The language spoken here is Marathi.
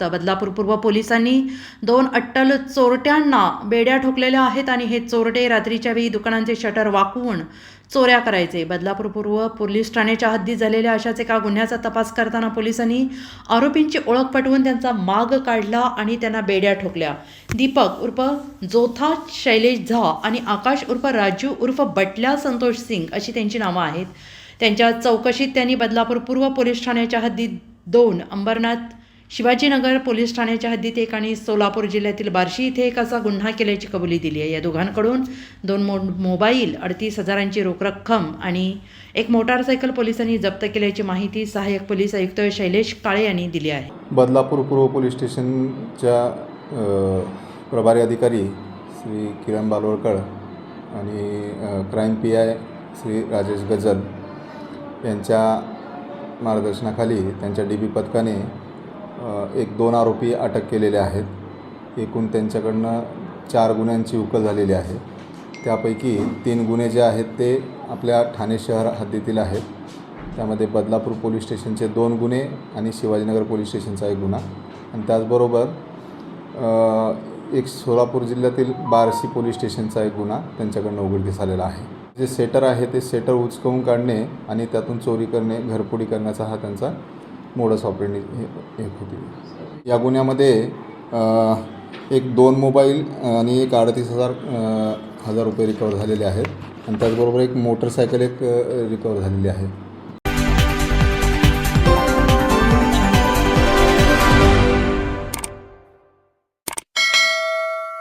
तर बदलापूर पूर्व पोलिसांनी 2 अट्टल चोरट्यांना बेड्या ठोकलेल्या आहेत आणि हे चोरटे रात्रीच्या वेळी दुकानांचे शटर वाकवून चोऱ्या करायचे। बदलापूर पूर्व पोलीस ठाण्याच्या हद्दीत झालेल्या अशाच एका गुन्ह्याचा तपास करताना पोलिसांनी आरोपींची ओळख पटवून त्यांचा माग काढला आणि त्यांना बेड्या ठोकल्या। दीपक उर्फ जोथा शैलेश झा आणि आकाश उर्फ राजू उर्फ बटल्या संतोष सिंग अशी त्यांची नावं आहेत। त्यांच्या चौकशीत त्यांनी बदलापूर पूर्व पोलीस ठाण्याच्या हद्दीत 2, अंबरनाथ शिवाजीनगर पोलीस ठाण्याच्या हद्दीत 1 आणि सोलापूर जिल्ह्यातील बार्शी इथे एक असा गुन्हा केल्याची कबुली दिली आहे। या दोघांकडून 2 मोबाईल, 38,000ची रोख रक्कम आणि 1 मोटारसायकल पोलिसांनी जप्त केल्याची माहिती सहाय्यक पोलीस आयुक्त शैलेश काळे यांनी दिली आहे। बदलापूर पूर्व पोलीस स्टेशनच्या प्रभारी अधिकारी श्री किरण बालवडकर आणि क्राईम PI श्री राजेश गजल यांच्या मार्गदर्शनाखाली त्यांच्या DB पथकाने 1-2 आरोपी अटक केलेले आहेत। एकूण त्यांच्याकडनं 4 गुन्ह्यांची उकल झालेली आहे। त्यापैकी 3 गुन्हे जे आहेत ते आपल्या ठाणे शहर हद्दीतील आहेत। त्यामध्ये बदलापूर पोलीस स्टेशनचे 2 गुन्हे आणि शिवाजीनगर पोलीस स्टेशनचा 1 गुन्हा आणि त्याचबरोबर एक सोलापूर जिल्ह्यातील बार्शी पोलीस स्टेशनचा 1 गुन्हा त्यांच्याकडनं उघडकीस आलेला आहे। जे सेटर आहे ते सेटर उचकवून काढणे आणि त्यातून चोरी करणे, घरफोडी करण्याचा हा त्यांचा मोडस ऑपरेंडी एक होती। या गुन्ह्यामध्ये 2 मोबाईल आणि 38,000 रुपये रिकवर झालेले आहेत आणि त्याचबरोबर 1 मोटरसायकल रिकवर झालेली आहे।